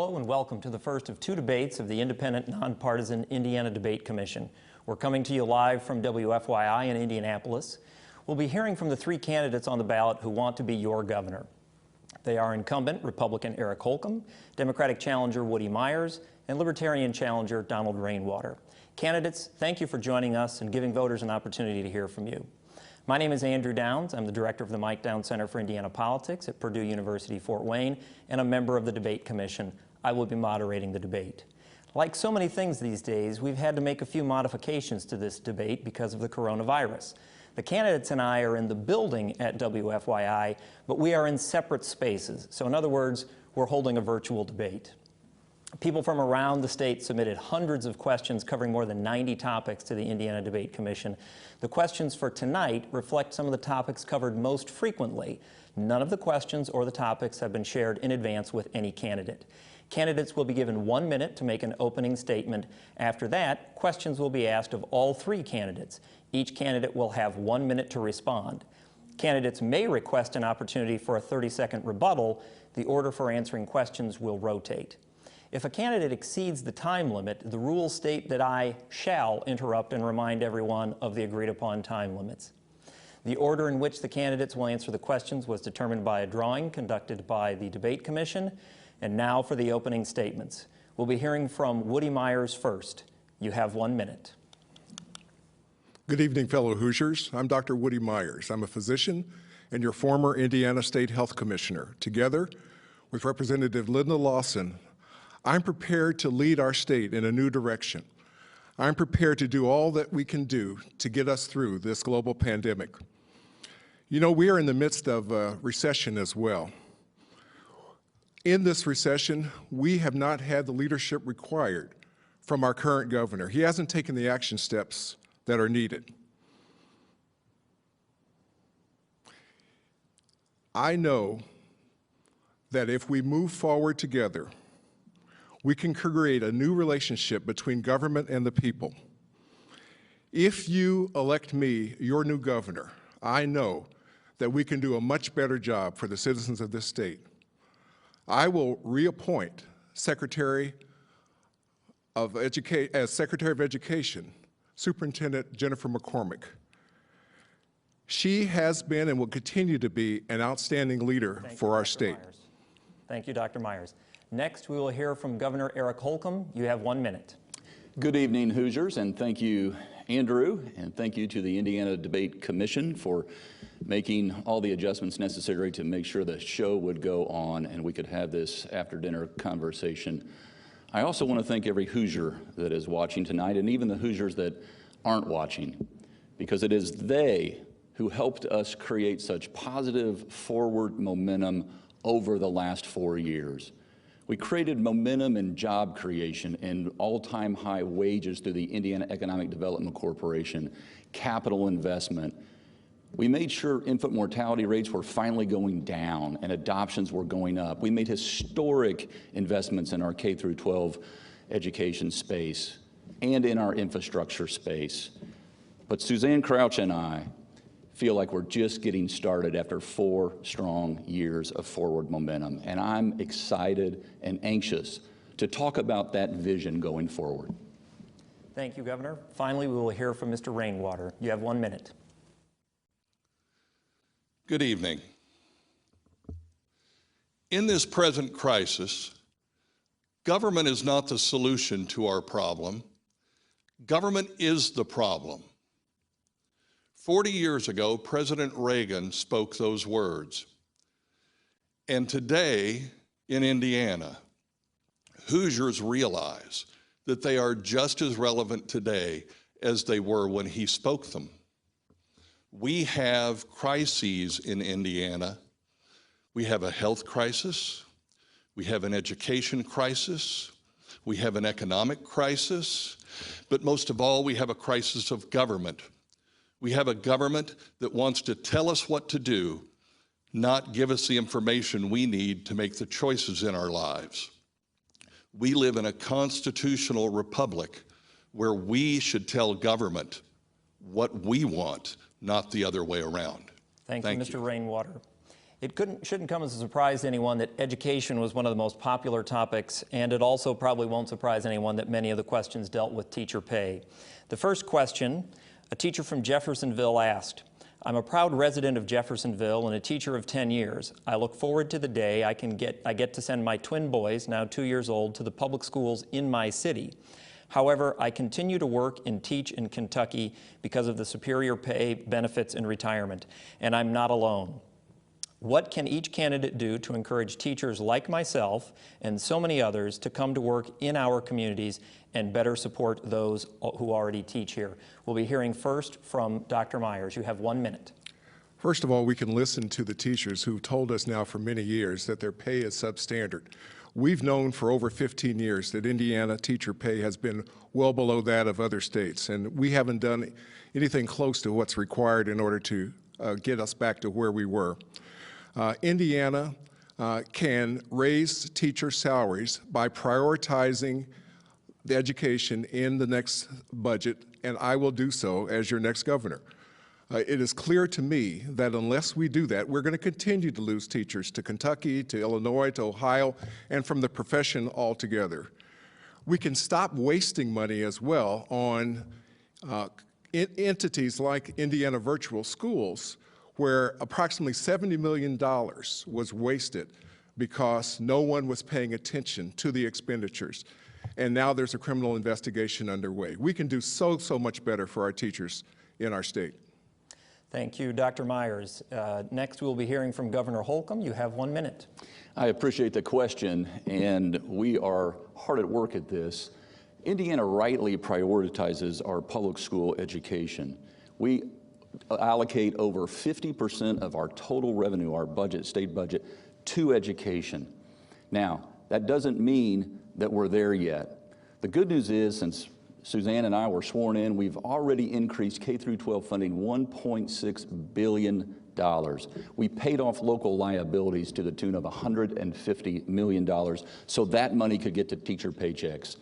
Hello and welcome to the first of two debates of the independent, nonpartisan Indiana Debate Commission. We're coming to you live from WFYI in Indianapolis. We'll be hearing from the three candidates on the ballot who want to be your governor. They are incumbent Republican Eric Holcomb, Democratic challenger Woody Myers, and Libertarian challenger Donald Rainwater. Candidates, thank you for joining us and giving voters an opportunity to hear from you. My name is Andrew Downs. I'm the director of the Mike Downs Center for Indiana Politics at Purdue University, Fort Wayne, and a member of the Debate Commission. I will be moderating the debate. Like so many things these days, we've had to make a few modifications to this debate because of the coronavirus. The candidates and I are in the building at WFYI, but we are in separate spaces. So in other words, we're holding a virtual debate. People from around the state submitted hundreds of questions covering more than 90 topics to the Indiana Debate Commission. The questions for tonight reflect some of the topics covered most frequently. None of the questions or the topics have been shared in advance with any candidate. Candidates will be given 1 minute to make an opening statement. After that, questions will be asked of all three candidates. Each candidate will have 1 minute to respond. Candidates may request an opportunity for a 30-second rebuttal. The order for answering questions will rotate. If a candidate exceeds the time limit, the rules state that I shall interrupt and remind everyone of the agreed-upon time limits. The order in which the candidates will answer the questions was determined by a drawing conducted by the Debate Commission. And now for the opening statements. We'll be hearing from Woody Myers first. You have 1 minute. Good evening, fellow Hoosiers. I'm Dr. Woody Myers. I'm a physician and your former Indiana State Health Commissioner. Together with Representative Linda Lawson, I'm prepared to lead our state in a new direction. I'm prepared to do all that we can do to get us through this global pandemic. You know, we are in the midst of a recession as well. In this recession, we have not had the leadership required from our current governor. He hasn't taken the action steps that are needed. I know that if we move forward together, we can create a new relationship between government and the people. If you elect me your new governor, I know that we can do a much better job for the citizens of this state. I will reappoint Secretary of Education, Superintendent Jennifer McCormick. She has been and will continue to be an outstanding leader for our state. Thank you, Dr. Myers. Next, we will hear from Governor Eric Holcomb. You have 1 minute. Good evening, Hoosiers, and thank you, Andrew, and thank you to the Indiana Debate Commission for making all the adjustments necessary to make sure the show would go on and we could have this after-dinner conversation. I also want to thank every Hoosier that is watching tonight, and even the Hoosiers that aren't watching, because it is they who helped us create such positive forward momentum over the last 4 years. We created momentum and job creation and all-time high wages through the Indiana Economic Development Corporation, capital investment. We made sure infant mortality rates were finally going down and adoptions were going up. We made historic investments in our K through 12 education space and in our infrastructure space. But Suzanne Crouch and I feel like we're just getting started after 4 strong years of forward momentum. And I'm excited and anxious to talk about that vision going forward. Thank you, Governor. Finally, we will hear from Mr. Rainwater. You have 1 minute. Good evening. In this present crisis, government is not the solution to our problem. Government is the problem. 40 years ago, President Reagan spoke those words. And today, in Indiana, Hoosiers realize that they are just as relevant today as they were when he spoke them. We have crises in Indiana. We have a health crisis. We have an education crisis. We have an economic crisis. But most of all, we have a crisis of government. We have a government that wants to tell us what to do, not give us the information we need to make the choices in our lives. We live in a constitutional republic where we should tell government what we want, not the other way around. Thank you, Mr. Rainwater. It shouldn't come as a surprise to anyone that education was one of the most popular topics, and it also probably won't surprise anyone that many of the questions dealt with teacher pay. The first question, a teacher from Jeffersonville asked, "I'm a proud resident of Jeffersonville and a teacher of 10 years. I look forward to the day I get to send my twin boys, now 2 years old, to the public schools in my city. However, I continue to work and teach in Kentucky because of the superior pay, benefits, and retirement, and I'm not alone. What can each candidate do to encourage teachers like myself and so many others to come to work in our communities and better support those who already teach here?" We'll be hearing first from Dr. Myers. You have 1 minute. First of all, we can listen to the teachers who've told us now for many years that their pay is substandard. We've known for over 15 years that Indiana teacher pay has been well below that of other states, and we haven't done anything close to what's required in order to get us back to where we were. Indiana can raise teacher salaries by prioritizing the education in the next budget, and I will do so as your next governor. It is clear to me that unless we do that, we're going to continue to lose teachers to Kentucky, to Illinois, to Ohio, and from the profession altogether. We can stop wasting money as well on entities like Indiana Virtual Schools, where approximately $70 million was wasted because no one was paying attention to the expenditures. And now there's a criminal investigation underway. We can do so much better for our teachers in our state. Thank you, Dr. Myers. Next, we'll be hearing from Governor Holcomb. You have 1 minute. I appreciate the question, and we are hard at work at this. Indiana rightly prioritizes our public school education. We allocate over 50% of our total revenue, our budget, state budget, to education. Now, that doesn't mean that we're there yet. The good news is, since Suzanne and I were sworn in, we've already increased K-12 funding $1.6 billion. We paid off local liabilities to the tune of $150 million so that money could get to teacher paychecks.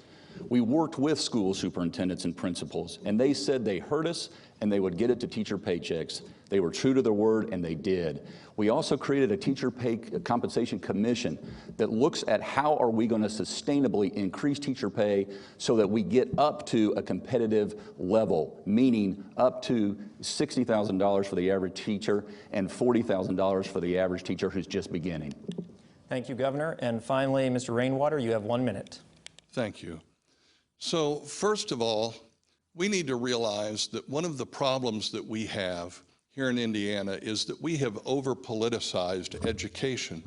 We worked with school superintendents and principals, and they said they heard us and they would get it to teacher paychecks. They were true to their word, and they did. We also created a teacher pay compensation commission that looks at how are we going to sustainably increase teacher pay so that we get up to a competitive level, meaning up to $60,000 for the average teacher and $40,000 for the average teacher who's just beginning. Thank you, Governor. And finally, Mr. Rainwater, you have 1 minute. Thank you. So first of all, we need to realize that one of the problems that we have here in Indiana is that we have over-politicized education,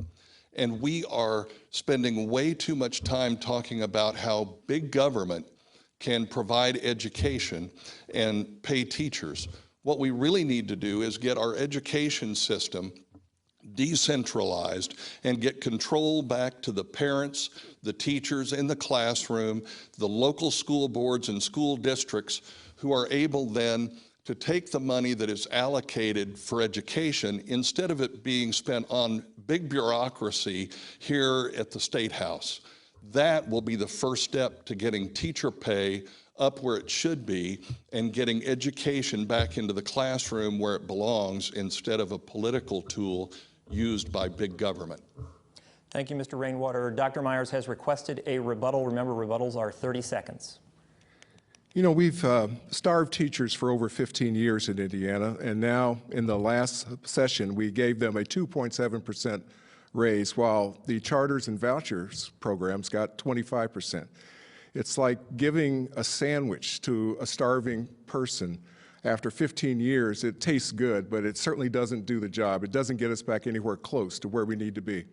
and we are spending way too much time talking about how big government can provide education and pay teachers. What we really need to do is get our education system decentralized and get control back to the parents, the teachers in the classroom, the local school boards and school districts who are able then to take the money that is allocated for education instead of it being spent on big bureaucracy here at the State House. That will be the first step to getting teacher pay up where it should be and getting education back into the classroom where it belongs instead of a political tool used by big government. Thank you, Mr. Rainwater. Dr. Myers has requested a rebuttal. Remember, rebuttals are 30 seconds. You know, we've starved teachers for over 15 years in Indiana, and now in the last session, we gave them a 2.7% raise, while the charters and vouchers programs got 25%. It's like giving a sandwich to a starving person. After 15 years, it tastes good, but it certainly doesn't do the job. It doesn't get us back anywhere close to where we need to be.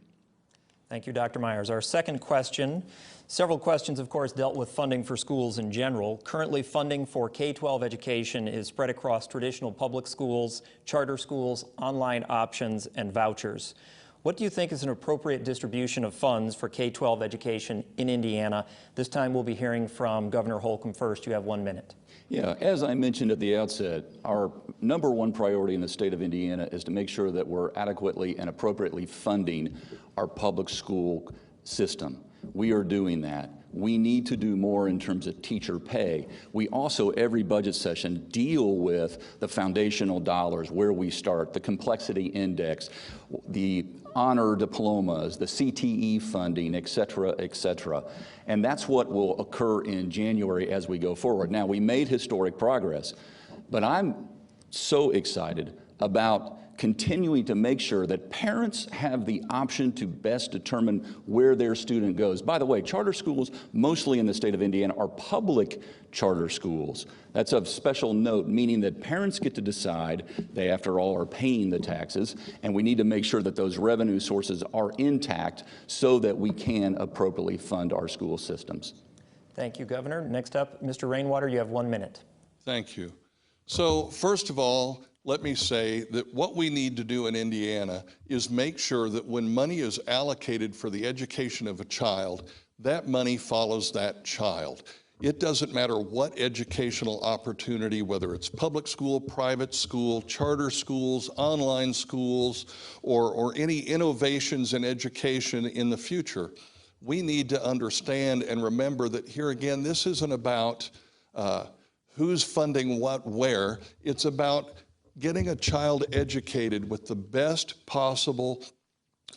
Thank you, Dr. Myers. Our second question, several questions, of course, dealt with funding for schools in general. Currently, funding for K-12 education is spread across traditional public schools, charter schools, online options, and vouchers. What do you think is an appropriate distribution of funds for K-12 education in Indiana? This time we'll be hearing from Governor Holcomb first. You have 1 minute. Yeah, as I mentioned at the outset, our number one priority in the state of Indiana is to make sure that we're adequately and appropriately funding our public school system. We are doing that. We need to do more in terms of teacher pay. We also, every budget session, deal with the foundational dollars, where we start, the complexity index, the honor diplomas, the CTE funding, et cetera, et cetera. And that's what will occur in January as we go forward. Now, we made historic progress, but I'm so excited about continuing to make sure that parents have the option to best determine where their student goes. By the way, charter schools, mostly in the state of Indiana, are public charter schools. That's of special note, meaning that parents get to decide. They, after all, are paying the taxes, and we need to make sure that those revenue sources are intact so that we can appropriately fund our school systems. Thank you, Governor. Next up, Mr. Rainwater, you have 1 minute. Thank you. So first of all, let me say that what we need to do in Indiana is make sure that when money is allocated for the education of a child, that money follows that child. It doesn't matter what educational opportunity, whether it's public school, private school, charter schools, online schools, or any innovations in education in the future. We need to understand and remember that here again, this isn't about who's funding what where. It's about getting a child educated with the best possible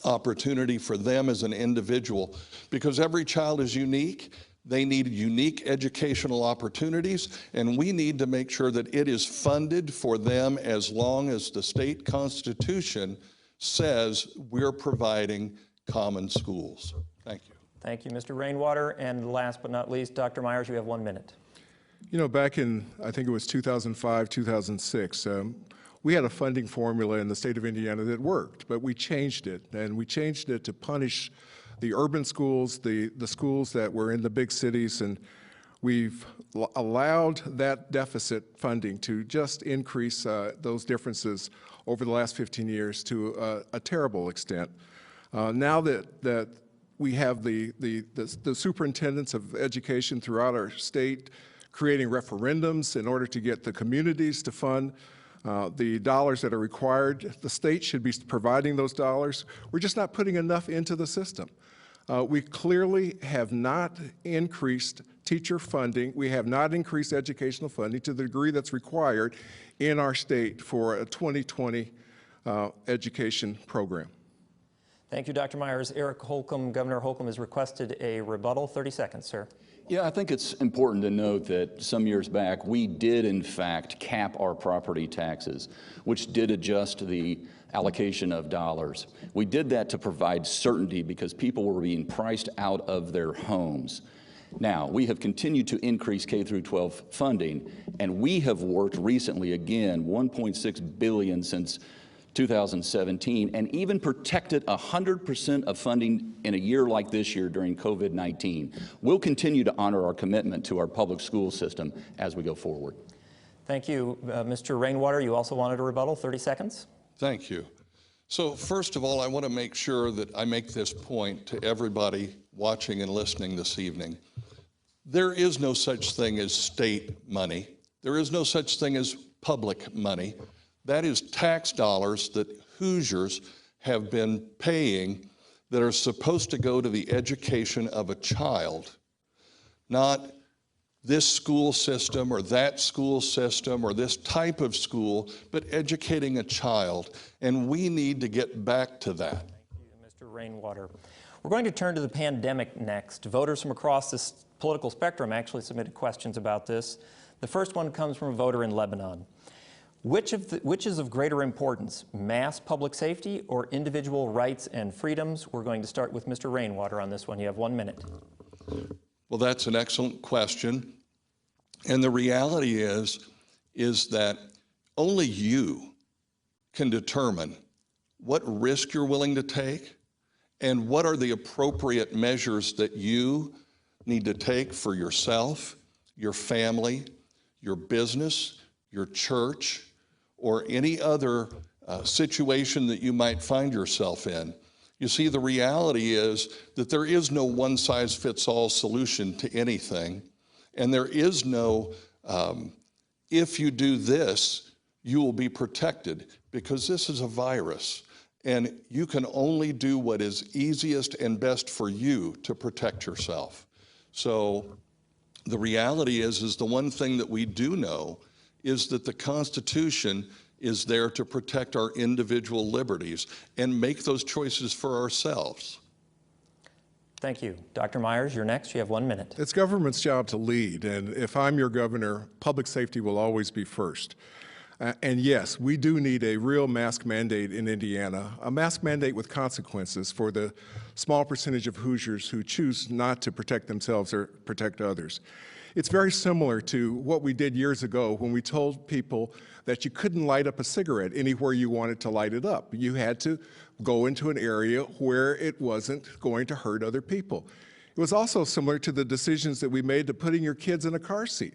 opportunity for them as an individual, because every child is unique. They need unique educational opportunities, and we need to make sure that it is funded for them as long as the state constitution says we're providing common schools. Thank you. Thank you, Mr. Rainwater. And last but not least, Dr. Myers, you have 1 minute. You know, back in, I think it was 2005, 2006, we had a funding formula in the state of Indiana that worked, but we changed it, and we changed it to punish the urban schools, the schools that were in the big cities, and we've allowed that deficit funding to just increase those differences over the last 15 years to a terrible extent. Now that we have the superintendents of education throughout our state creating referendums in order to get the communities to fund the dollars that are required. The state should be providing those dollars. We're just not putting enough into the system. We clearly have not increased teacher funding. We have not increased educational funding to the degree that's required in our state for a 2020 education program. Thank you, Dr. Myers. Eric Holcomb, Governor Holcomb has requested a rebuttal. 30 seconds, sir. Yeah, I think it's important to note that some years back, we did in fact cap our property taxes, which did adjust the allocation of dollars. We did that to provide certainty because people were being priced out of their homes. Now, we have continued to increase K through 12 funding, and we have worked recently, again, $1.6 billion since 2017, and even protected 100% of funding in a year like this year during COVID-19. We'll continue to honor our commitment to our public school system as we go forward. Thank you. Mr. Rainwater, you also wanted a rebuttal, 30 seconds. Thank you. So first of all, I want to make sure that I make this point to everybody watching and listening this evening. There is no such thing as state money. There is no such thing as public money. That is tax dollars that Hoosiers have been paying that are supposed to go to the education of a child, not this school system or that school system or this type of school, but educating a child. And we need to get back to that. Thank you, Mr. Rainwater. We're going to turn to the pandemic next. Voters from across this political spectrum actually submitted questions about this. The first one comes from a voter in Lebanon. Which is of greater importance, mass public safety or individual rights and freedoms? We're going to start with Mr. Rainwater on this one. You have 1 minute. Well, that's an excellent question. And the reality is that only you can determine what risk you're willing to take and what are the appropriate measures that you need to take for yourself, your family, your business, your church, or any other situation that you might find yourself in. You see, the reality is that there is no one-size-fits-all solution to anything, and there is no, if you do this, you will be protected, because this is a virus, and you can only do what is easiest and best for you to protect yourself. So the reality is the one thing that we do know is that the Constitution is there to protect our individual liberties and make those choices for ourselves. Thank you. Dr. Myers, you're next. You have 1 minute. It's government's job to lead, and if I'm your governor, public safety will always be first. And yes, we do need a real mask mandate in Indiana, a mask mandate with consequences for the small percentage of Hoosiers who choose not to protect themselves or protect others. It's very similar to what we did years ago when we told people that you couldn't light up a cigarette anywhere you wanted to light it up. You had to go into an area where it wasn't going to hurt other people. It was also similar to the decisions that we made to putting your kids in a car seat.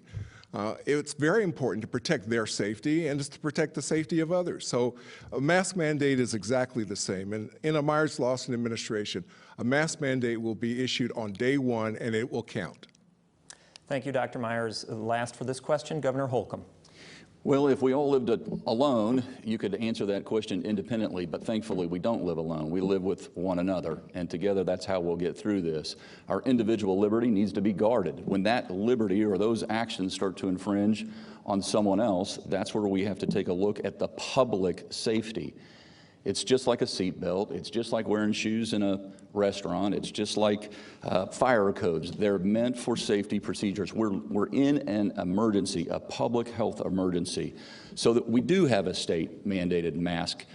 It's very important to protect their safety and to protect the safety of others. So a mask mandate is exactly the same. And in a Myers-Lawson administration, a mask mandate will be issued on day one and it will count. Thank you, Dr. Myers. Last for this question, Governor Holcomb. Well, if we all lived alone, you could answer that question independently, but thankfully we don't live alone. We live with one another, and together that's how we'll get through this. Our individual liberty needs to be guarded. When that liberty or those actions start to infringe on someone else, that's where we have to take a look at the public safety. It's just like a seatbelt. It's just like wearing shoes in a restaurant. It's just like fire codes. They're meant for safety procedures. We're in an emergency, a public health emergency, so that we do have a state mandated mask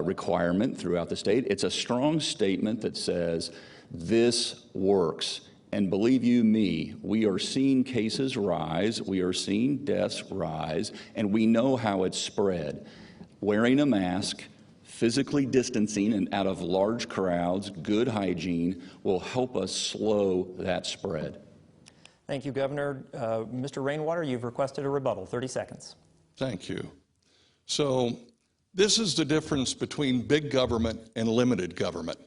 requirement throughout the state. It's a strong statement that says this works. And believe you me, we are seeing cases rise, we are seeing deaths rise, and we know how it's spread. Wearing a mask, physically distancing and out of large crowds, good hygiene will help us slow that spread. Thank you, Governor. Mr. Rainwater, you've requested a rebuttal. 30 seconds. Thank you. So this is the difference between big government and limited government.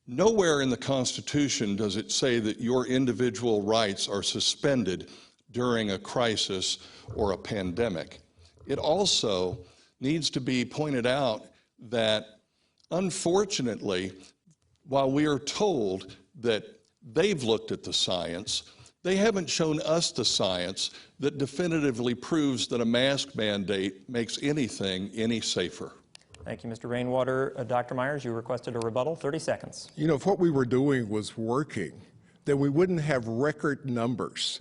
Nowhere in the Constitution does it say that your individual rights are suspended during a crisis or a pandemic. It also needs to be pointed out that, unfortunately, while we are told that they've looked at the science, they haven't shown us the science that definitively proves that a mask mandate makes anything any safer. Thank you, Mr. Rainwater. Dr. Myers, you requested a rebuttal. 30 seconds. You know, if what we were doing was working, then we wouldn't have record numbers.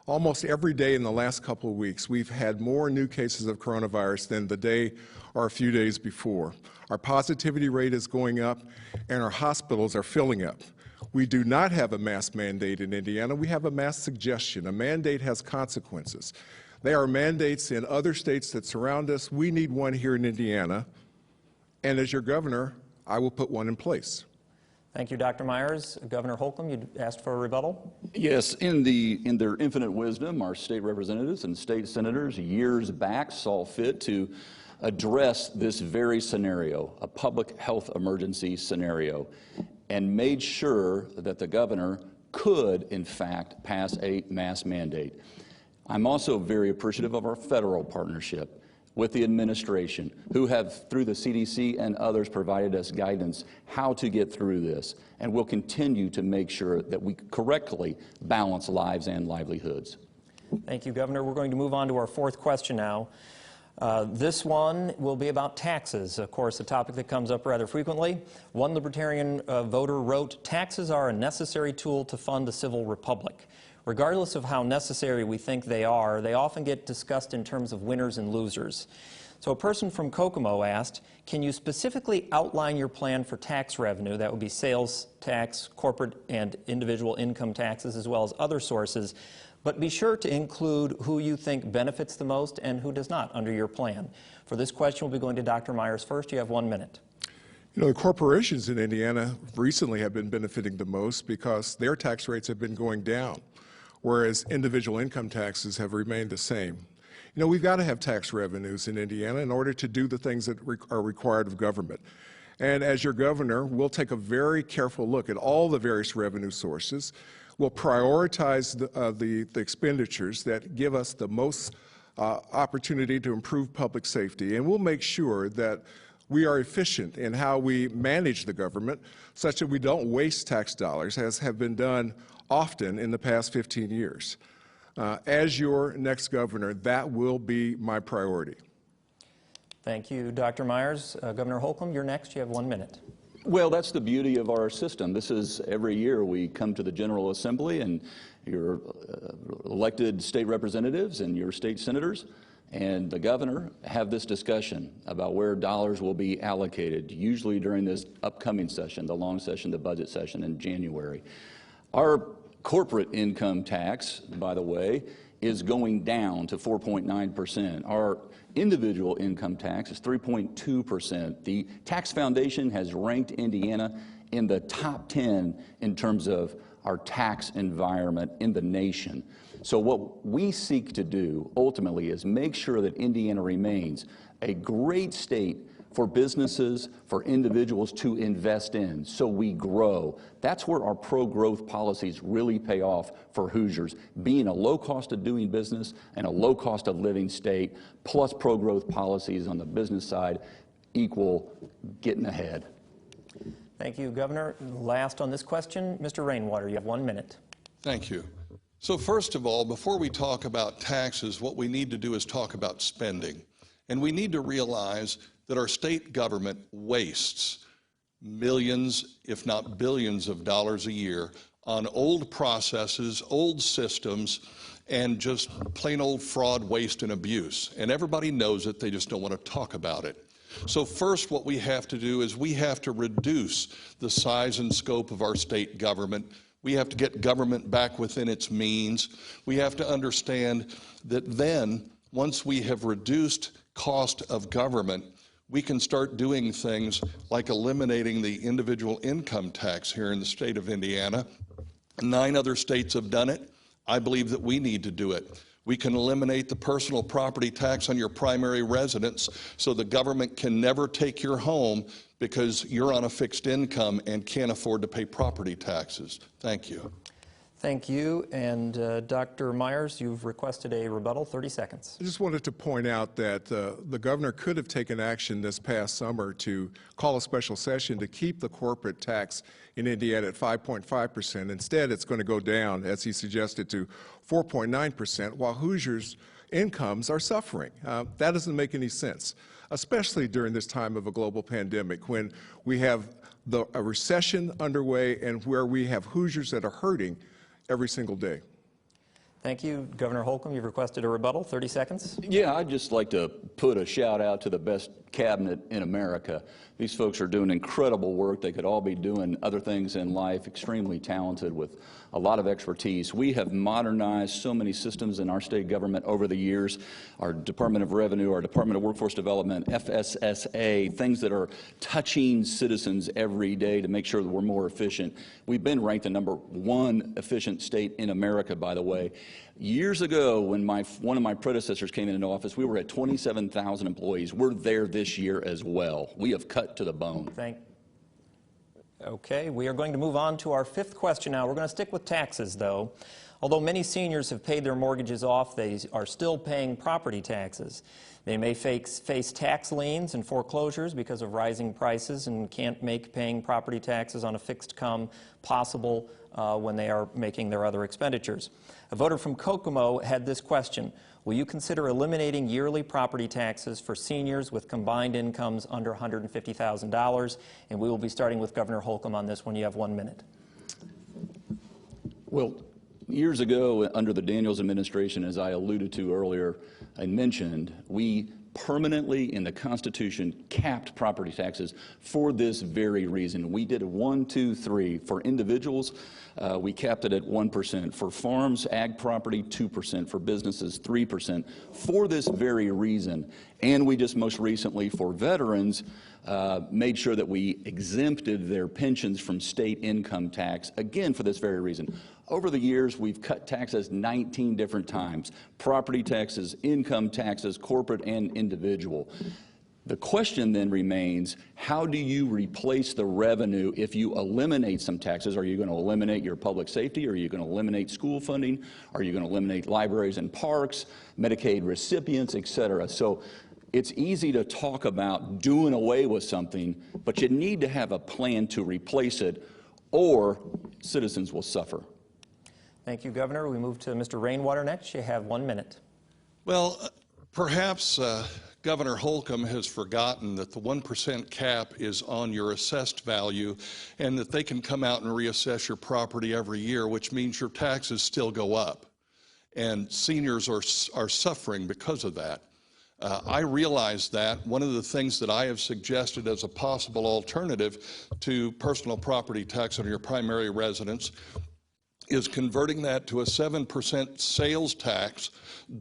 Almost every day in the last couple of weeks, we've had more new cases of coronavirus than the day or a few days before. Our positivity rate is going up, and our hospitals are filling up. We do not have a mask mandate in Indiana. We have a mask suggestion. A mandate has consequences. There are mandates in other states that surround us. We need one here in Indiana, and as your governor, I will put one in place. Thank you, Dr. Myers. Governor Holcomb, you asked for a rebuttal? Yes, in their infinite wisdom, our state representatives and state senators years back saw fit to address this very scenario, a public health emergency scenario, and made sure that the governor could, in fact, pass a mask mandate. I'm also very appreciative of our federal partnership with the administration, who have, through the CDC and others, provided us guidance how to get through this, and will continue to make sure that we correctly balance lives and livelihoods. Thank you, Governor. We're going to move on to our fourth question now. This one will be about taxes, of course, a topic that comes up rather frequently. One Libertarian voter wrote, "Taxes are a necessary tool to fund a civil republic. Regardless of how necessary we think they are, they often get discussed in terms of winners and losers." So a person from Kokomo asked, can you specifically outline your plan for tax revenue, that would be sales tax, corporate and individual income taxes, as well as other sources, but be sure to include who you think benefits the most and who does not under your plan. For this question, we'll be going to Dr. Myers first. You have 1 minute. You know, the corporations in Indiana recently have been benefiting the most because their tax rates have been going down, whereas individual income taxes have remained the same. You know, we've got to have tax revenues in Indiana in order to do the things that are required of government. And as your governor, we'll take a very careful look at all the various revenue sources. We'll prioritize the expenditures that give us the most opportunity to improve public safety, and we'll make sure that we are efficient in how we manage the government such that we don't waste tax dollars, as have been done often in the past 15 years. As your next governor, that will be my priority. Thank you, Dr. Myers. Governor Holcomb, you're next. You have 1 minute. Well, that's the beauty of our system. This is every year we come to the General Assembly and your elected state representatives and your state senators and the governor have this discussion about where dollars will be allocated, usually during this upcoming session, the long session, the budget session in January. Our corporate income tax, by the way, is going down to 4.9%. Our individual income tax is 3.2%. The Tax Foundation has ranked Indiana in the top 10 in terms of our tax environment in the nation. So what we seek to do ultimately is make sure that Indiana remains a great state for businesses, for individuals to invest in, so we grow. That's where our pro-growth policies really pay off for Hoosiers, being a low cost of doing business and a low cost of living state, plus pro-growth policies on the business side equal getting ahead. Thank you, Governor. Last on this question, Mr. Rainwater, you have 1 minute. Thank you. So first of all, before we talk about taxes, what we need to do is talk about spending. And we need to realize that our state government wastes millions, if not billions of dollars a year on old processes, old systems, and just plain old fraud, waste, and abuse. And everybody knows it, they just don't want to talk about it. So first, what we have to do is we have to reduce the size and scope of our state government. We have to get government back within its means. We have to understand that then, once we have reduced cost of government, we can start doing things like eliminating the individual income tax here in the state of Indiana. 9 other states have done it. I believe that we need to do it. We can eliminate the personal property tax on your primary residence so the government can never take your home because you're on a fixed income and can't afford to pay property taxes. Thank you. Thank you. And Dr. Myers, you've requested a rebuttal, 30 seconds. I just wanted to point out that the governor could have taken action this past summer to call a special session to keep the corporate tax in Indiana at 5.5%. Instead, it's going to go down, as he suggested, to 4.9%, while Hoosiers' incomes are suffering. That doesn't make any sense, especially during this time of a global pandemic when we have a recession underway and where we have Hoosiers that are hurting every single day. Thank you. Governor Holcomb, you've requested a rebuttal, 30 seconds. Yeah, I'd just like to put a shout out to the best cabinet in America. These folks are doing incredible work. They could all be doing other things in life, extremely talented with a lot of expertise. We have modernized so many systems in our state government over the years. Our Department of Revenue, our Department of Workforce Development, FSSA, things that are touching citizens every day to make sure that we're more efficient. We've been ranked the #1 efficient state in America, by the way. Years ago, when one of my predecessors came into office, we were at 27,000 employees. We're there this year as well. We have cut to the bone. Okay, we are going to move on to our 5th question now. We're going to stick with taxes, though. Although many seniors have paid their mortgages off, they are still paying property taxes. They may face tax liens and foreclosures because of rising prices and can't make paying property taxes on a fixed come possible when they are making their other expenditures. A voter from Kokomo had this question: will you consider eliminating yearly property taxes for seniors with combined incomes under $150,000? And we will be starting with Governor Holcomb on this one. You have 1 minute. Well, years ago, under the Daniels administration, as I alluded to earlier and mentioned, we permanently in the Constitution capped property taxes for this very reason. We did 1, 2, 3. For individuals, we capped it at 1%. For farms, ag property, 2%. For businesses, 3%. For this very reason. And we just most recently, for veterans, made sure that we exempted their pensions from state income tax, again for this very reason. Over the years, we've cut taxes 19 different times: property taxes, income taxes, corporate and individual. The question then remains, how do you replace the revenue if you eliminate some taxes? Are you going to eliminate your public safety? Are you going to eliminate school funding? Are you going to eliminate libraries and parks, Medicaid recipients, et cetera? So It's easy to talk about doing away with something, but you need to have a plan to replace it, or citizens will suffer. Thank you, Governor. We move to Mr. Rainwater next. You have 1 minute. Well, perhaps Governor Holcomb has forgotten that the 1% cap is on your assessed value and that they can come out and reassess your property every year, which means your taxes still go up. And seniors are suffering because of that. I realize that. One of the things that I have suggested as a possible alternative to personal property tax on your primary residence is converting that to a 7% sales tax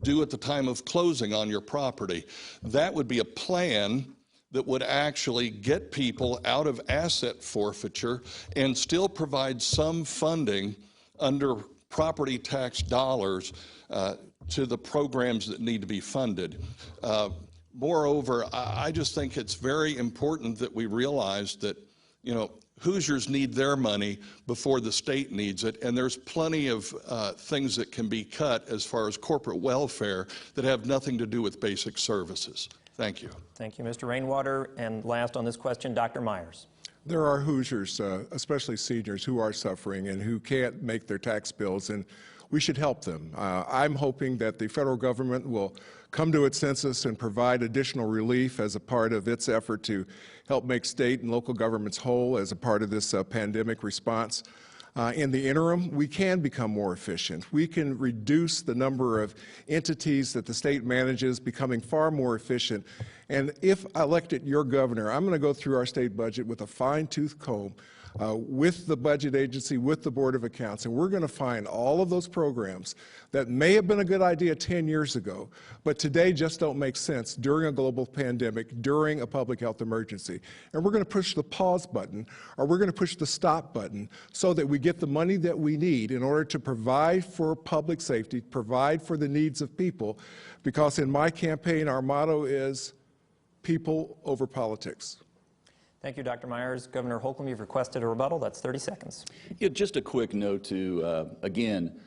due at the time of closing on your property. That would be a plan that would actually get people out of asset forfeiture and still provide some funding under property tax dollars to the programs that need to be funded. Moreover, I just think it's very important that we realize that, Hoosiers need their money before the state needs it, and there's plenty of things that can be cut as far as corporate welfare that have nothing to do with basic services. Thank you. Thank you, Mr. Rainwater. And last on this question, Dr. Myers. There are Hoosiers, especially seniors, who are suffering and who can't make their tax bills, and we should help them. I'm hoping that the federal government will come to its senses and provide additional relief as a part of its effort to help make state and local governments whole as a part of this pandemic response. In the interim, we can become more efficient. We can reduce the number of entities that the state manages, becoming far more efficient. And if elected your governor, I'm going to go through our state budget with a fine-tooth comb with the budget agency, with the Board of Accounts, and we're going to find all of those programs that may have been a good idea 10 years ago, but today just don't make sense during a global pandemic, during a public health emergency. And we're going to push the pause button, or we're going to push the stop button, so that we get the money that we need in order to provide for public safety, provide for the needs of people, because in my campaign, our motto is people over politics. Thank you, Dr. Myers. Governor Holcomb, you've requested a rebuttal. That's 30 seconds. Yeah, just a quick note to, again,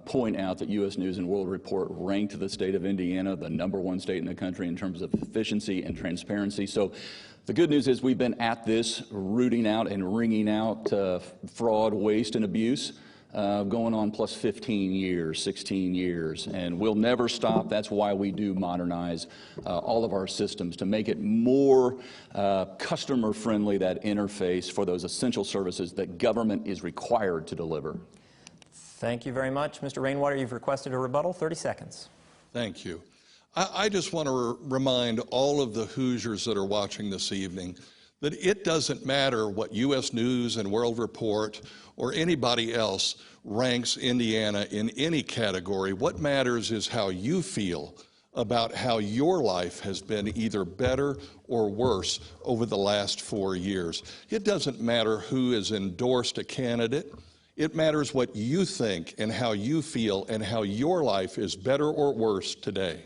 point out that U.S. News and World Report ranked the state of Indiana the #1 state in the country in terms of efficiency and transparency. So the good news is we've been at this, rooting out and wringing out fraud, waste, and abuse. Going on plus 15 years, 16 years, and we'll never stop. That's why we do modernize all of our systems to make it more customer-friendly, that interface for those essential services that government is required to deliver. Thank you very much. Mr. Rainwater, you've requested a rebuttal. 30 seconds. Thank you. I just want to remind all of the Hoosiers that are watching this evening that it doesn't matter what U.S. News and World Report or anybody else ranks Indiana in any category. What matters is how you feel about how your life has been either better or worse over the last 4 years. It doesn't matter who has endorsed a candidate. It matters what you think and how you feel and how your life is better or worse today.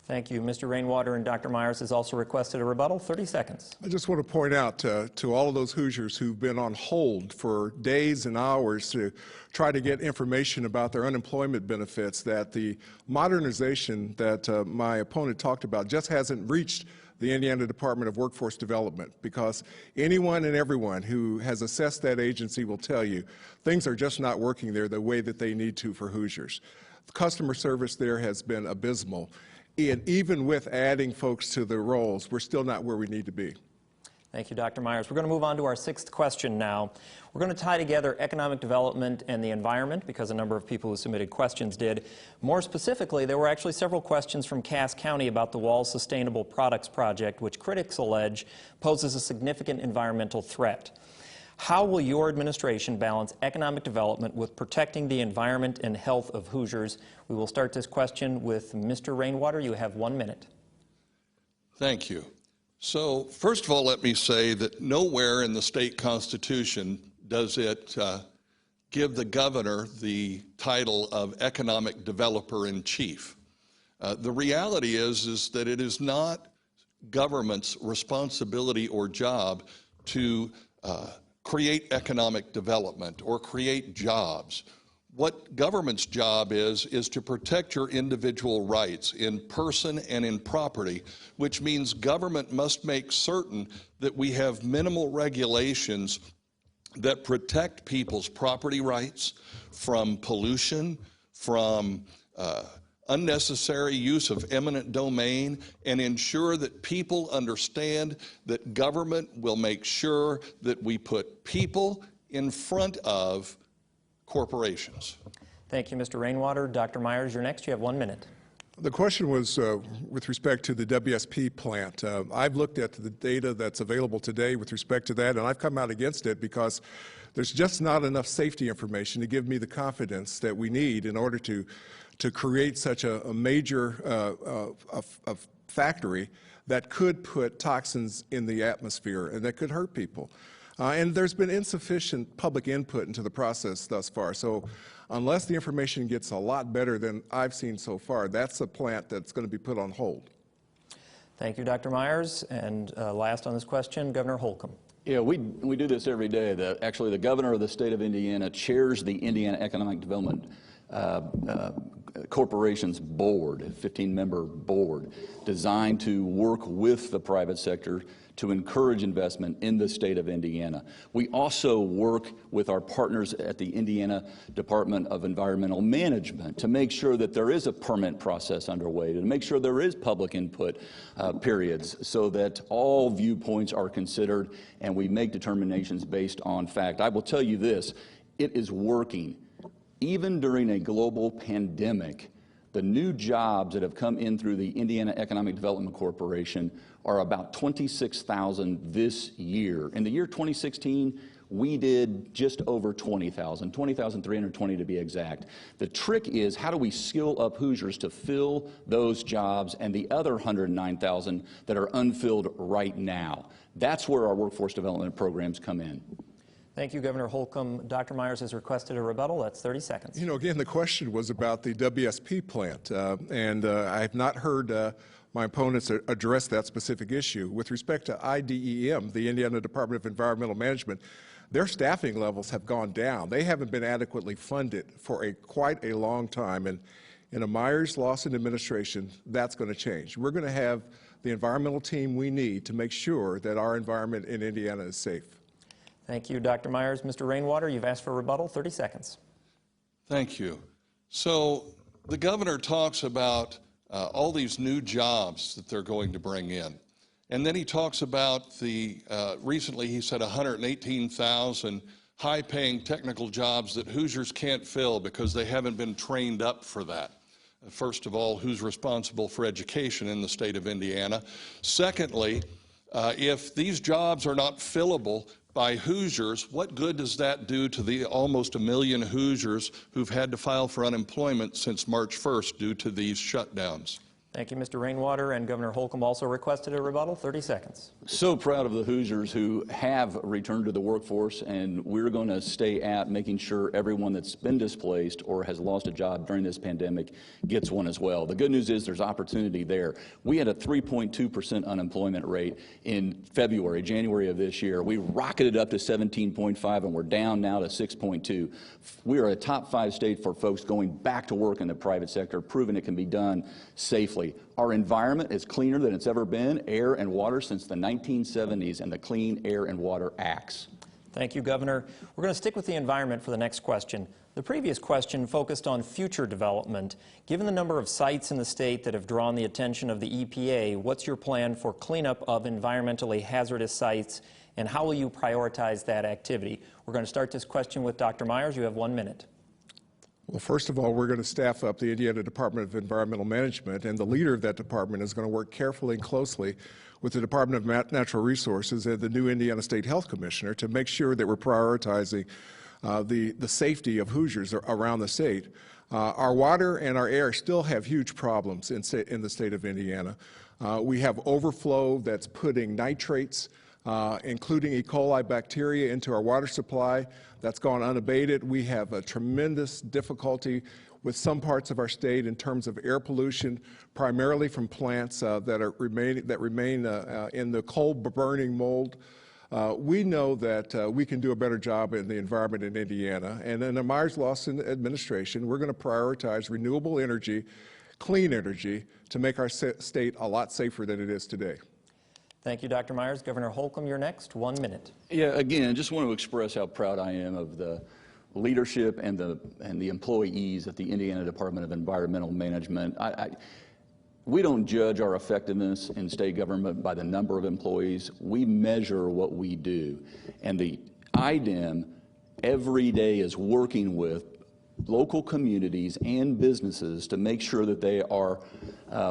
Thank you. Mr. Rainwater, and Dr. Myers has also requested a rebuttal. 30 seconds. I just want to point out to all of those Hoosiers who've been on hold for days and hours to try to get information about their unemployment benefits that the modernization that my opponent talked about just hasn't reached the Indiana Department of Workforce Development, because anyone and everyone who has assessed that agency will tell you things are just not working there the way that they need to for Hoosiers. The customer service there has been abysmal. And even with adding folks to the roles, we're still not where we need to be. Thank you, Dr. Myers. We're going to move on to our 6th question now. We're going to tie together economic development and the environment, because a number of people who submitted questions did. More specifically, there were actually several questions from Cass County about the Wall Sustainable Products Project, which critics allege poses a significant environmental threat. How will your administration balance economic development with protecting the environment and health of Hoosiers? We will start this question with Mr. Rainwater. You have 1 minute. Thank you. So, first of all, let me say that nowhere in the state constitution does it give the governor the title of economic developer-in-chief. The reality is that it is not government's responsibility or job to create economic development or create jobs. what government's job is to protect your individual rights in person and in property, which means government must make certain that we have minimal regulations that protect people's property rights from pollution, from unnecessary use of eminent domain, and ensure that people understand that government will make sure that we put people in front of corporations. Thank you, Mr. Rainwater. Dr. Myers, you're next. You have 1 minute. The question was with respect to the WSP plant. I've looked at the data that's available today with respect to that, and I've come out against it because there's just not enough safety information to give me the confidence that we need in order to create such a major a factory that could put toxins in the atmosphere and that could hurt people. And there's been insufficient public input into the process thus far. So unless the information gets a lot better than I've seen so far, that's a plant that's going to be put on hold. Thank you, Dr. Myers. And last on this question, Governor Holcomb. Yeah, we do this every day. Actually, the governor of the state of Indiana chairs the Indiana Economic Development Corporation's board, a 15-member board, designed to work with the private sector to encourage investment in the state of Indiana. We also work with our partners at the Indiana Department of Environmental Management to make sure that there is a permit process underway, to make sure there is public input periods, so that all viewpoints are considered and we make determinations based on fact. I will tell you this, it is working. Even during a global pandemic, the new jobs that have come in through the Indiana Economic Development Corporation are about 26,000 this year. In the year 2016, we did just over 20,000, 20,320 to be exact. The trick is, how do we skill up Hoosiers to fill those jobs and the other 109,000 that are unfilled right now? That's where our workforce development programs come in. Thank you, Governor Holcomb. Dr. Myers has requested a rebuttal. That's 30 seconds. You know, again, the question was about the WSP plant, and I have not heard my opponents address that specific issue. With respect to IDEM, the Indiana Department of Environmental Management, their staffing levels have gone down. They haven't been adequately funded for quite a long time, and in a Myers-Lawson administration, that's going to change. We're going to have the environmental team we need to make sure that our environment in Indiana is safe. Thank you, Dr. Myers. Mr. Rainwater, you've asked for a rebuttal. 30 seconds. Thank you. So the governor talks about all these new jobs that they're going to bring in. And then he talks about recently he said 118,000 high-paying technical jobs that Hoosiers can't fill because they haven't been trained up for that. First of all, who's responsible for education in the state of Indiana? Secondly, if these jobs are not fillable by Hoosiers, what good does that do to the almost 1 million Hoosiers who've had to file for unemployment since March 1st due to these shutdowns? Thank you, Mr. Rainwater. And Governor Holcomb also requested a rebuttal. 30 seconds. So proud of the Hoosiers who have returned to the workforce, and we're going to stay at making sure everyone that's been displaced or has lost a job during this pandemic gets one as well. The good news is there's opportunity there. We had a 3.2% unemployment rate in January of this year. We rocketed up to 17.5, and we're down now to 6.2. We are a top 5 state for folks going back to work in the private sector, proving it can be done safely. Our environment is cleaner than it's ever been, air and water, since the 1970s and the Clean Air and Water Acts. Thank you, Governor. We're going to stick with the environment for the next question. The previous question focused on future development. Given the number of sites in the state that have drawn the attention of the EPA, what's your plan for cleanup of environmentally hazardous sites, and how will you prioritize that activity? We're going to start this question with Dr. Myers. You have 1 minute. Well, first of all, we're going to staff up the Indiana Department of Environmental Management, and the leader of that department is going to work carefully and closely with the Department of Natural Resources and the new Indiana State Health Commissioner to make sure that we're prioritizing the safety of Hoosiers around the state. Our water and our air still have huge problems in the state of Indiana. We have overflow that's putting nitrates, including E. coli bacteria, into our water supply. That's gone unabated. We have a tremendous difficulty with some parts of our state in terms of air pollution, primarily from plants that remain in the coal burning mold We know that we can do a better job in the environment in Indiana, and in the Myers-Lawson administration, we're going to prioritize renewable energy, clean energy, to make our state a lot safer than it is today. Thank you, Dr. Myers. Governor Holcomb, you're next. 1 minute. Yeah, again, I just want to express how proud I am of the leadership and the employees at the Indiana Department of Environmental Management. We don't judge our effectiveness in state government by the number of employees. We measure what we do. And the IDEM every day is working with local communities and businesses to make sure that they are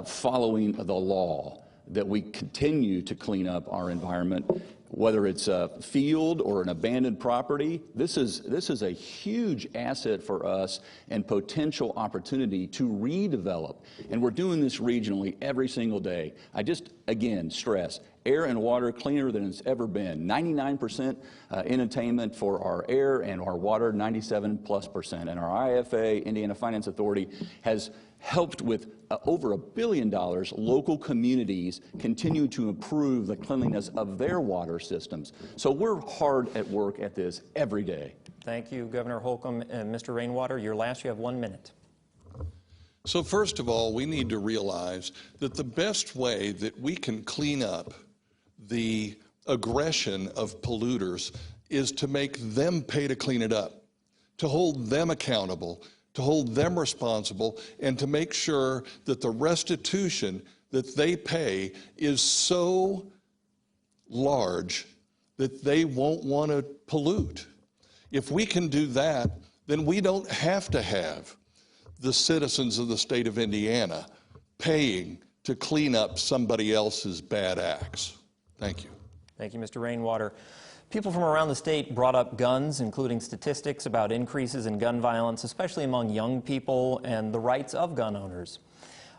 following the law, that we continue to clean up our environment, whether it's a field or an abandoned property. This is a huge asset for us and potential opportunity to redevelop. And we're doing this regionally every single day. I just, again, stress, air and water cleaner than it's ever been. 99% in attainment for our air and our water, 97+%. And our IFA, Indiana Finance Authority, has helped with over $1 billion. Local communities continue to improve the cleanliness of their water systems. So we're hard at work at this every day. Thank you, Governor Holcomb. And Mr. Rainwater, you're last. You have 1 minute. So first of all, we need to realize that the best way that we can clean up the aggression of polluters is to make them pay to clean it up, to hold them accountable, to hold them responsible, and to make sure that the restitution that they pay is so large that they won't want to pollute. If we can do that, then we don't have to have the citizens of the state of Indiana paying to clean up somebody else's bad acts. Thank you. Thank you, Mr. Rainwater. People from around the state brought up guns, including statistics about increases in gun violence, especially among young people, and the rights of gun owners.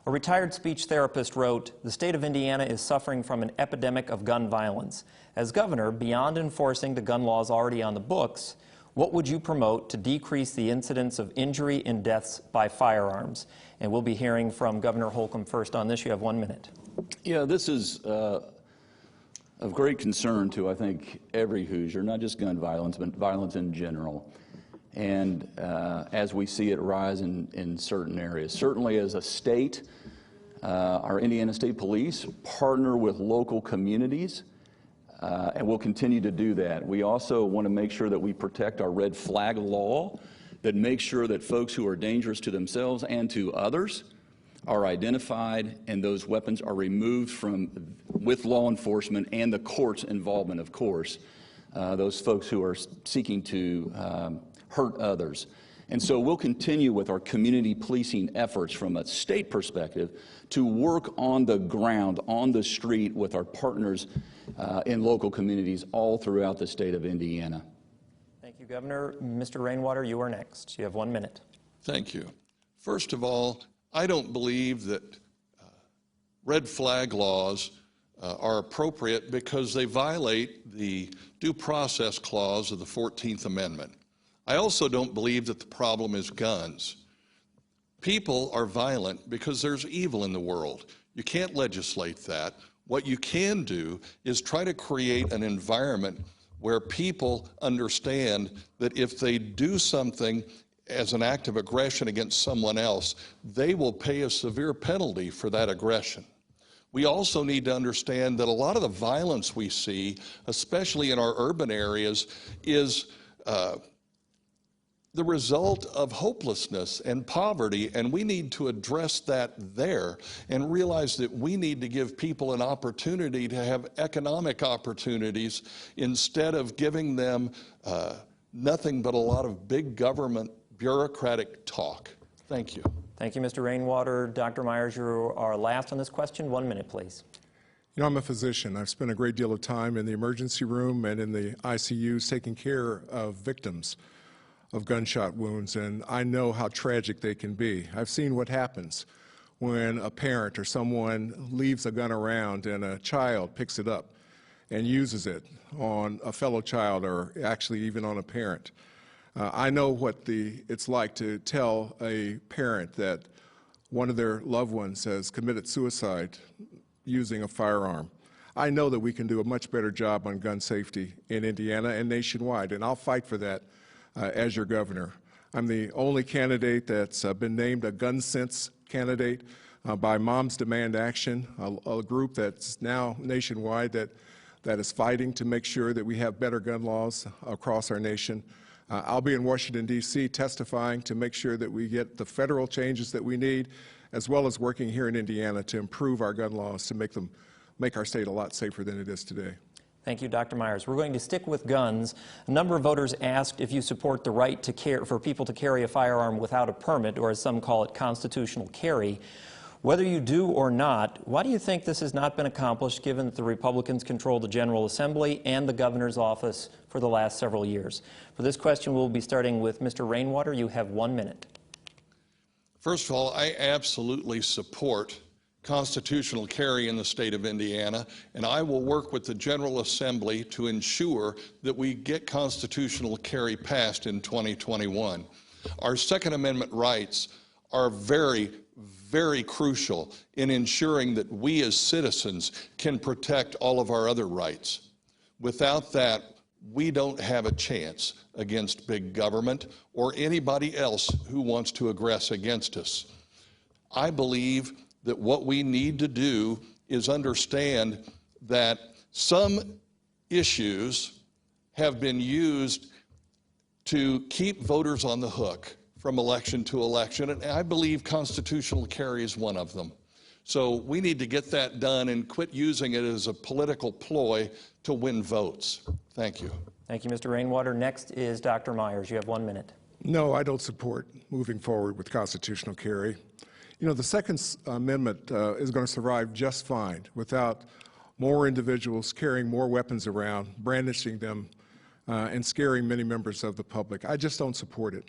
A retired speech therapist wrote, "The state of Indiana is suffering from an epidemic of gun violence. As governor, beyond enforcing the gun laws already on the books, what would you promote to decrease the incidence of injury and deaths by firearms?" And we'll be hearing from Governor Holcomb first on this. You have 1 minute. Yeah, this is of great concern to, I think, every Hoosier, not just gun violence, but violence in general. And as we see it rise in certain areas. Certainly as a state, our Indiana State Police partner with local communities, and we'll continue to do that. We also want to make sure that we protect our red flag law that makes sure that folks who are dangerous to themselves and to others are identified, and those weapons are removed with law enforcement and the court's involvement, of course, those folks who are seeking to hurt others. And so we'll continue with our community policing efforts from a state perspective to work on the ground, on the street with our partners in local communities all throughout the state of Indiana. Thank you, Governor. Mr. Rainwater, you are next. You have 1 minute. Thank you. First of all, I don't believe that red flag laws are appropriate because they violate the due process clause of the 14th Amendment. I also don't believe that the problem is guns. People are violent because there's evil in the world. You can't legislate that. What you can do is try to create an environment where people understand that if they do something as an act of aggression against someone else, they will pay a severe penalty for that aggression. We also need to understand that a lot of the violence we see, especially in our urban areas, is the result of hopelessness and poverty, and we need to address that there and realize that we need to give people an opportunity to have economic opportunities instead of giving them nothing but a lot of big government bureaucratic talk. Thank you. Thank you, Mr. Rainwater. Dr. Myers, you are last on this question. 1 minute, please. You know, I'm a physician. I've spent a great deal of time in the emergency room and in the ICUs taking care of victims of gunshot wounds, and I know how tragic they can be. I've seen what happens when a parent or someone leaves a gun around and a child picks it up and uses it on a fellow child or actually even on a parent. I know what it's like to tell a parent that one of their loved ones has committed suicide using a firearm. I know that we can do a much better job on gun safety in Indiana and nationwide, and I'll fight for that as your governor. I'm the only candidate that's been named a gun sense candidate by Moms Demand Action, a group that's now nationwide that is fighting to make sure that we have better gun laws across our nation. I'll be in Washington, D.C. testifying to make sure that we get the federal changes that we need, as well as working here in Indiana to improve our gun laws to make our state a lot safer than it is today. Thank you, Dr. Myers. We're going to stick with guns. A number of voters asked if you support the right for people to carry a firearm without a permit, or as some call it, constitutional carry. Whether you do or not, why do you think this has not been accomplished, given that the Republicans control the General Assembly and the governor's office for the last several years? For this question, we'll be starting with Mr. Rainwater. You have 1 minute. First of all, I absolutely support constitutional carry in the state of Indiana, and I will work with the General Assembly to ensure that we get constitutional carry passed in 2021. Our Second Amendment rights are very, very crucial in ensuring that we as citizens can protect all of our other rights. Without that, we don't have a chance against big government or anybody else who wants to aggress against us. I believe that what we need to do is understand that some issues have been used to keep voters on the hook from election to election, and I believe constitutional carry is one of them. So we need to get that done and quit using it as a political ploy to win votes. Thank you. Thank you, Mr. Rainwater. Next is Dr. Myers. You have 1 minute. No, I don't support moving forward with constitutional carry. You know, the Second Amendment is going to survive just fine without more individuals carrying more weapons around, brandishing them, and scaring many members of the public. I just don't support it.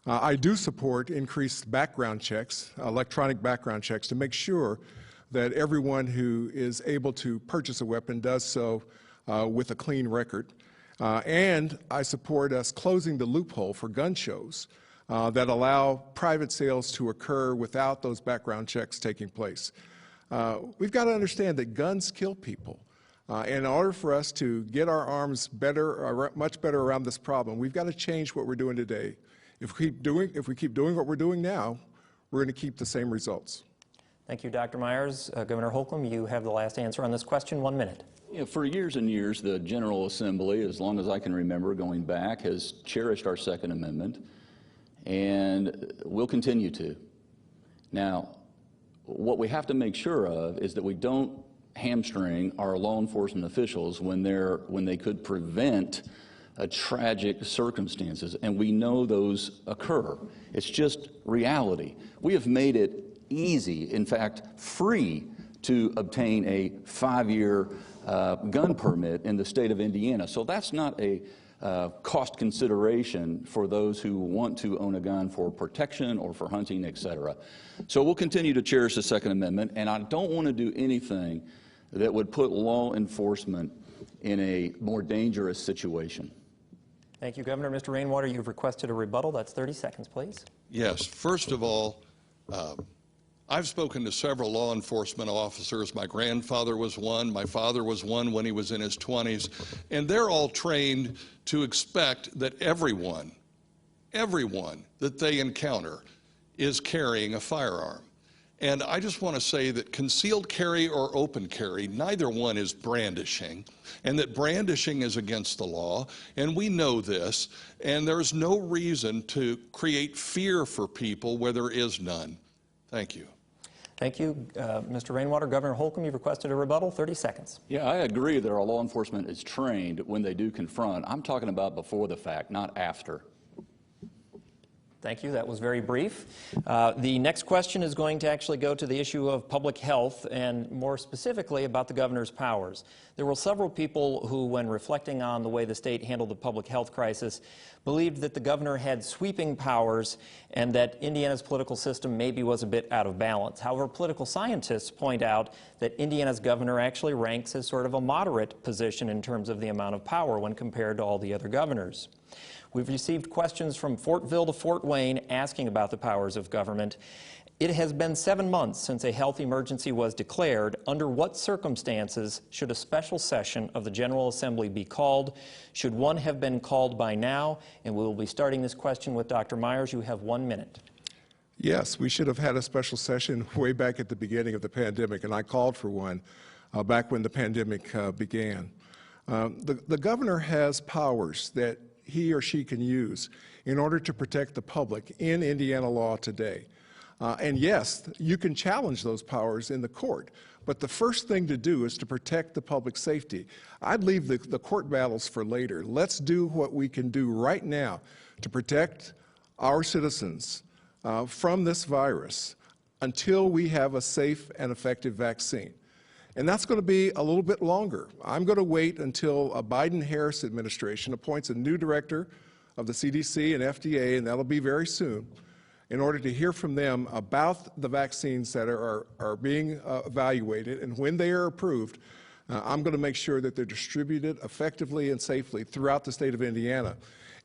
I do support increased background checks, electronic background checks, to make sure that everyone who is able to purchase a weapon does so with a clean record. And I support us closing the loophole for gun shows that allow private sales to occur without those background checks taking place. We've got to understand that guns kill people. In order for us to get our arms better, much better around this problem, we've got to change what we're doing today. If we keep doing what we're doing now, we're going to keep the same results. Thank you, Dr. Myers. Governor Holcomb, you have the last answer on this question. 1 minute. Yeah, for years and years, the General Assembly, as long as I can remember going back, has cherished our Second Amendment, and will continue to. Now, what we have to make sure of is that we don't hamstring our law enforcement officials when they could prevent tragic circumstances, and we know those occur. It's just reality. We have made it easy, in fact, free to obtain a 5-year gun permit in the state of Indiana. So that's not a cost consideration for those who want to own a gun for protection or for hunting, etc. So we'll continue to cherish the Second Amendment, and I don't want to do anything that would put law enforcement in a more dangerous situation. Thank you, Governor. Mr. Rainwater, you've requested a rebuttal. That's 30 seconds, please. Yes. First of all, I've spoken to several law enforcement officers. My grandfather was one. My father was one when he was in his 20s. And they're all trained to expect that everyone that they encounter is carrying a firearm. And I just want to say that concealed carry or open carry, neither one is brandishing, and that brandishing is against the law, and we know this, and there's no reason to create fear for people where there is none. Thank you. Thank you, Mr. Rainwater. Governor Holcomb, you've requested a rebuttal. 30 seconds. Yeah, I agree that our law enforcement is trained when they do confront. I'm talking about before the fact, not after. Thank you. That was very brief. The next question is going to actually go to the issue of public health, and more specifically about the governor's powers. There were several people who, when reflecting on the way the state handled the public health crisis, believed that the governor had sweeping powers and that Indiana's political system maybe was a bit out of balance. However, political scientists point out that Indiana's governor actually ranks as sort of a moderate position in terms of the amount of power when compared to all the other governors. We've received questions from Fortville to Fort Wayne asking about the powers of government. It has been 7 months since a health emergency was declared. Under what circumstances should a special session of the General Assembly be called? Should one have been called by now? And we will be starting this question with Dr. Myers. You have 1 minute. Yes, we should have had a special session way back at the beginning of the pandemic, and I called for one back when the pandemic began. The governor has powers that he or she can use in order to protect the public in Indiana law today. And yes, you can challenge those powers in the court, but the first thing to do is to protect the public safety. I'd leave the court battles for later. Let's do what we can do right now to protect our citizens from this virus until we have a safe and effective vaccine. And that's going to be a little bit longer. I'm going to wait until a Biden-Harris administration appoints a new director of the CDC and FDA, and that'll be very soon, in order to hear from them about the vaccines that are being evaluated. And when they are approved, I'm going to make sure that they're distributed effectively and safely throughout the state of Indiana.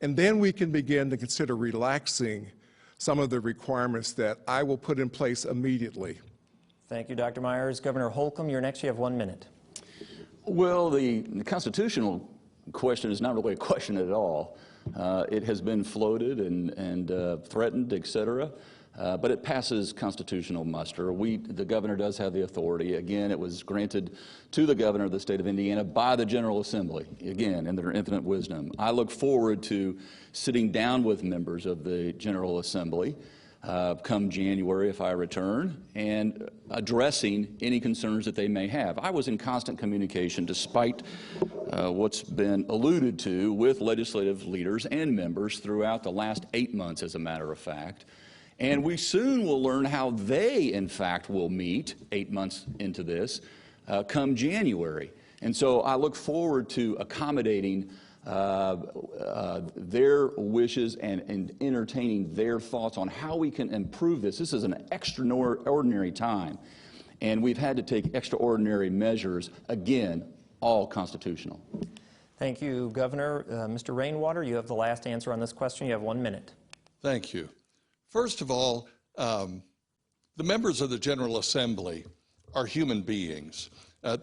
And then we can begin to consider relaxing some of the requirements that I will put in place immediately. Thank you, Dr. Myers. Governor Holcomb, you're next. You have 1 minute. Well, the constitutional question is not really a question at all. It has been floated and threatened, et cetera, but it passes constitutional muster. The governor does have the authority. Again, it was granted to the governor of the state of Indiana by the General Assembly, again, in their infinite wisdom. I look forward to sitting down with members of the General Assembly come January if I return, and addressing any concerns that they may have. I was in constant communication, despite what's been alluded to, with legislative leaders and members throughout the last 8 months, as a matter of fact. And we soon will learn how they, in fact, will meet 8 months into this come January. And so I look forward to accommodating their wishes and entertaining their thoughts on how we can improve this. This is an extraordinary time, and we've had to take extraordinary measures, again, all constitutional. Thank you, Governor. Mr. Rainwater, you have the last answer on this question. You have 1 minute. Thank you. First of all, the members of the General Assembly are human beings.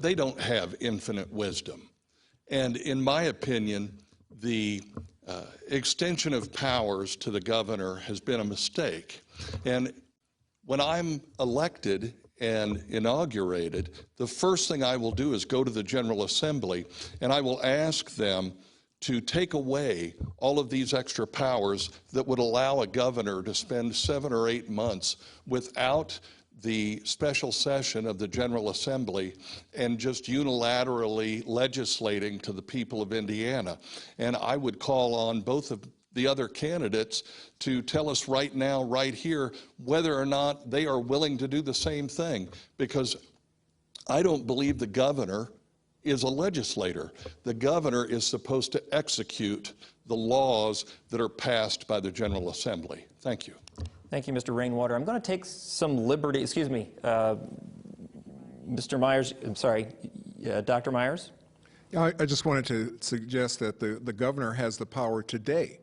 They don't have infinite wisdom. And in my opinion, the extension of powers to the governor has been a mistake. And when I'm elected and inaugurated, the first thing I will do is go to the General Assembly, and I will ask them to take away all of these extra powers that would allow a governor to spend 7 or 8 months without the special session of the General Assembly and just unilaterally legislating to the people of Indiana. And I would call on both of the other candidates to tell us right now, right here, whether or not they are willing to do the same thing, because I don't believe the governor is a legislator. The governor is supposed to execute the laws that are passed by the General Assembly. Thank you. Thank you, Mr. Rainwater. I'm going to take some liberty, excuse me, Mr. Myers, I'm sorry, Dr. Myers? I just wanted to suggest that the governor has the power today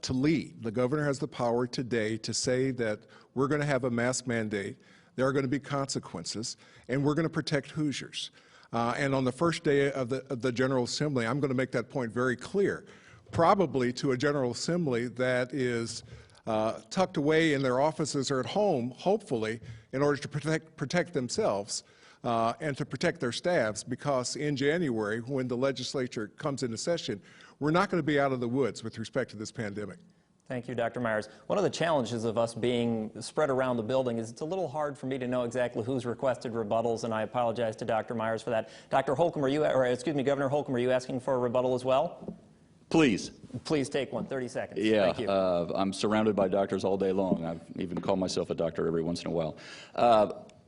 to lead. The governor has the power today to say that we're going to have a mask mandate, there are going to be consequences, and we're going to protect Hoosiers. And on the first day of the General Assembly, I'm going to make that point very clear, probably to a General Assembly that is tucked away in their offices or at home, hopefully, in order to protect themselves and to protect their staffs, because in January, when the legislature comes into session, we're not going to be out of the woods with respect to this pandemic. Thank you, Dr. Myers. One of the challenges of us being spread around the building is it's a little hard for me to know exactly who's requested rebuttals, and I apologize to Dr. Myers for that. Dr. Holcomb, Governor Holcomb, are you asking for a rebuttal as well? Please. Please take one, 30 seconds. Yeah, Thank you. I'm surrounded by doctors all day long. I've even called myself a doctor every once in a while.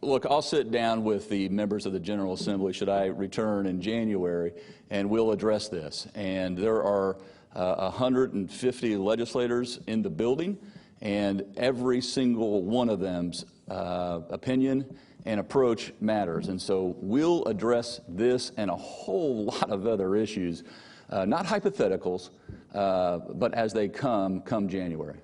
Look, I'll sit down with the members of the General Assembly, should I return in January, and we'll address this. And there are 150 legislators in the building, and every single one of them's opinion and approach matters. And so we'll address this and a whole lot of other issues, not hypotheticals, but as they come January.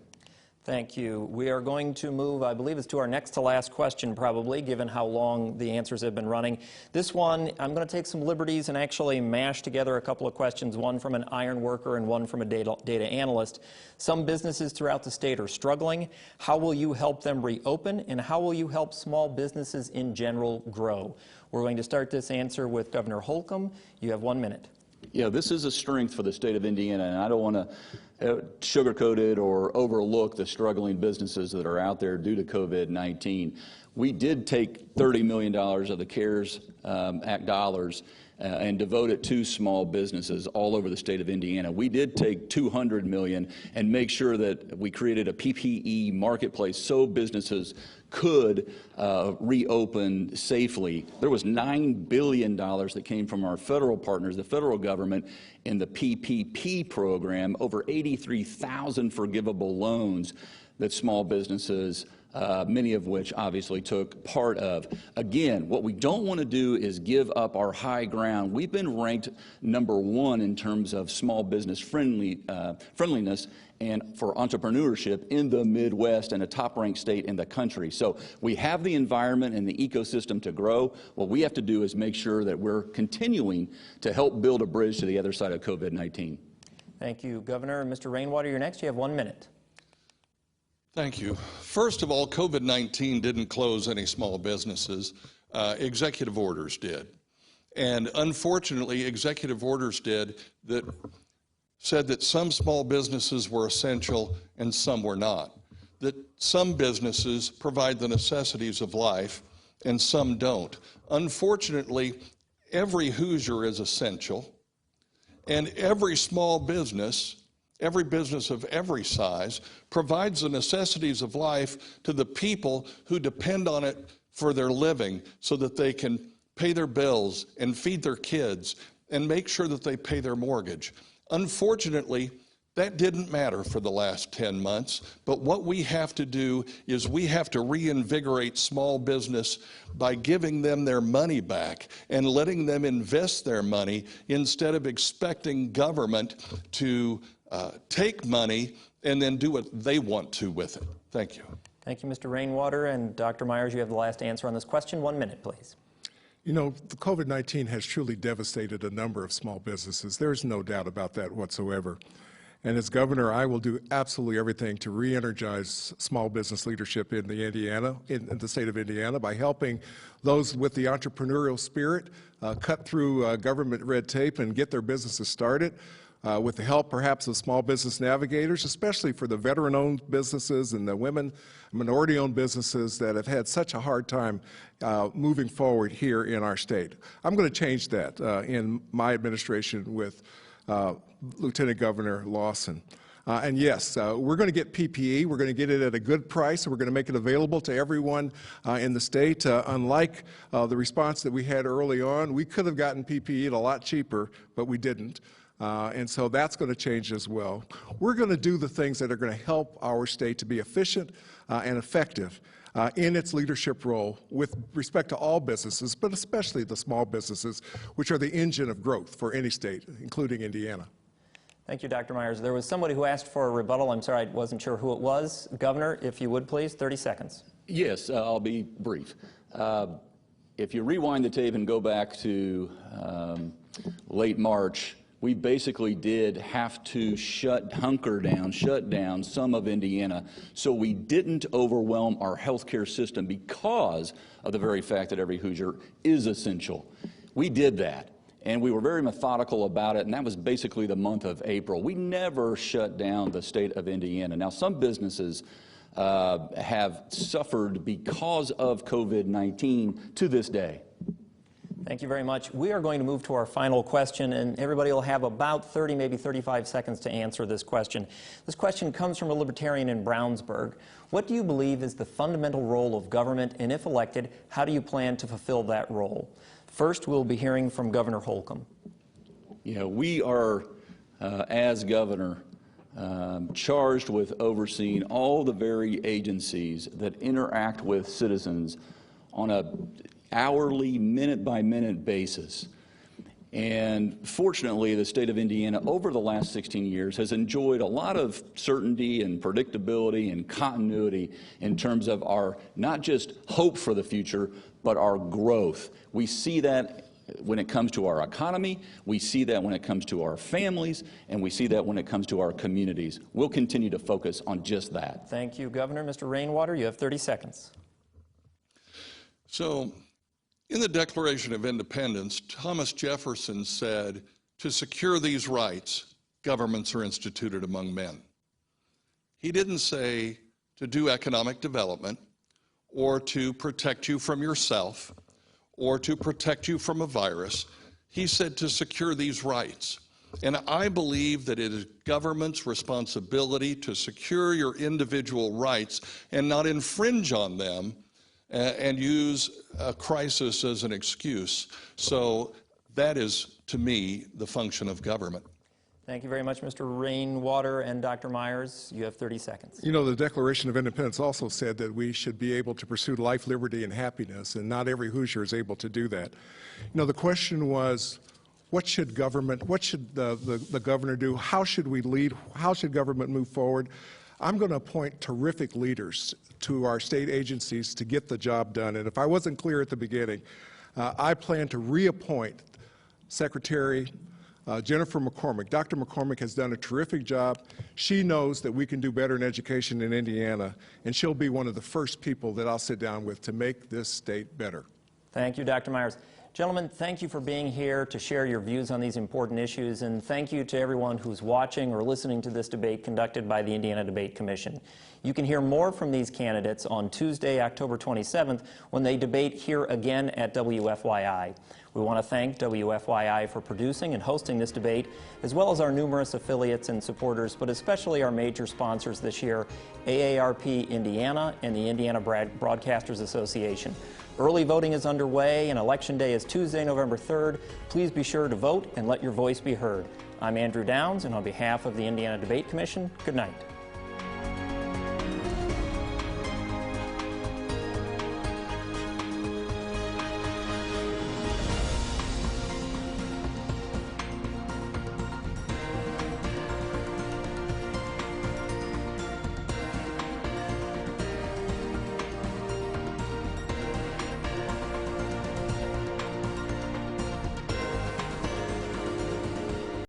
Thank you. We are going to move, I believe it's to our next to last question probably, given how long the answers have been running. This one, I'm going to take some liberties and actually mash together a couple of questions, one from an iron worker and one from a data analyst. Some businesses throughout the state are struggling. How will you help them reopen, and how will you help small businesses in general grow? We're going to start this answer with Governor Holcomb. You have 1 minute. Yeah, this is a strength for the state of Indiana, and I don't want to sugarcoat it or overlook the struggling businesses that are out there due to COVID-19. We did take $30 million of the CARES Act dollars and devote it to small businesses all over the state of Indiana. We did take $200 million and make sure that we created a PPE marketplace so businesses could reopen safely. There was $9 billion that came from our federal partners, the federal government, in the PPP program, over 83,000 forgivable loans that small businesses, many of which obviously took part of. Again, what we don't want to do is give up our high ground. We've been ranked #1 in terms of small business friendliness and for entrepreneurship in the Midwest, and a top-ranked state in the country. So we have the environment and the ecosystem to grow. What we have to do is make sure that we're continuing to help build a bridge to the other side of COVID-19. Thank you, Governor. Mr. Rainwater, you're next. You have 1 minute. Thank you. First of all, COVID-19 didn't close any small businesses. Executive orders did. And unfortunately, executive orders did that said that some small businesses were essential and some were not. That some businesses provide the necessities of life and some don't. Unfortunately, every Hoosier is essential, and every small business, every business of every size, provides the necessities of life to the people who depend on it for their living so that they can pay their bills and feed their kids and make sure that they pay their mortgage. Unfortunately, that didn't matter for the last 10 months, but what we have to do is we have to reinvigorate small business by giving them their money back and letting them invest their money instead of expecting government to take money and then do what they want to with it. Thank you. Thank you, Mr. Rainwater. And Dr. Myers, you have the last answer on this question. 1 minute, please. You know, the COVID-19 has truly devastated a number of small businesses. There's no doubt about that whatsoever. And as governor, I will do absolutely everything to re-energize small business leadership in the state of Indiana by helping those with the entrepreneurial spirit cut through government red tape and get their businesses started. With the help perhaps of small business navigators, especially for the veteran-owned businesses and the women, minority-owned businesses that have had such a hard time moving forward here in our state. I'm going to change that in my administration with Lieutenant Governor Lawson. And yes, we're going to get PPE. We're going to get it at a good price. We're going to make it available to everyone in the state. Unlike the response that we had early on, we could have gotten PPE at a lot cheaper, but we didn't. And so that's going to change as well. We're going to do the things that are going to help our state to be efficient and effective in its leadership role with respect to all businesses, but especially the small businesses, which are the engine of growth for any state, including Indiana. Thank you, Dr. Myers. There was somebody who asked for a rebuttal. I'm sorry, I wasn't sure who it was. Governor, if you would please, 30 seconds. Yes, I'll be brief. If you rewind the tape and go back to late March, we basically did have to shut down some of Indiana so we didn't overwhelm our healthcare system because of the very fact that every Hoosier is essential. We did that, and we were very methodical about it, and that was basically the month of April. We never shut down the state of Indiana. Now, some businesses have suffered because of COVID-19 to this day. Thank you very much. We are going to move to our final question, and everybody will have about 30, maybe 35 seconds to answer this question. This question comes from a libertarian in Brownsburg. What do you believe is the fundamental role of government, and if elected, how do you plan to fulfill that role? First, we'll be hearing from Governor Holcomb. Yeah, we are, as governor, charged with overseeing all the very agencies that interact with citizens on a hourly, minute-by-minute basis. And fortunately, the state of Indiana over the last 16 years has enjoyed a lot of certainty and predictability and continuity in terms of our not just hope for the future, but our growth. We see that when it comes to our economy, we see that when it comes to our families, and we see that when it comes to our communities. We'll continue to focus on just that. Thank you, Governor. Mr. Rainwater, you have 30 seconds. So, in the Declaration of Independence, Thomas Jefferson said, to secure these rights, governments are instituted among men. He didn't say to do economic development or to protect you from yourself or to protect you from a virus. He said to secure these rights. And I believe that it is government's responsibility to secure your individual rights and not infringe on them and use a crisis as an excuse. So that is, to me, the function of government. Thank you very much, Mr. Rainwater. And Dr. Myers, you have 30 seconds. You know, the Declaration of Independence also said that we should be able to pursue life, liberty, and happiness, and not every Hoosier is able to do that. You know, the question was, what should government, what should the governor do? How should we lead? How should government move forward? I'm going to appoint terrific leaders to our state agencies to get the job done. And if I wasn't clear at the beginning, I plan to reappoint Secretary Jennifer McCormick. Dr. McCormick has done a terrific job. She knows that we can do better in education in Indiana, and she'll be one of the first people that I'll sit down with to make this state better. Thank you, Dr. Myers. Gentlemen, thank you for being here to share your views on these important issues, and thank you to everyone who's watching or listening to this debate conducted by the Indiana Debate Commission. You can hear more from these candidates on Tuesday, October 27th, when they debate here again at WFYI. We want to thank WFYI for producing and hosting this debate, as well as our numerous affiliates and supporters, but especially our major sponsors this year, AARP Indiana and the Indiana Broadcasters Association. Early voting is underway, and Election Day is Tuesday, November 3rd. Please be sure to vote and let your voice be heard. I'm Andrew Downs, and on behalf of the Indiana Debate Commission, good night.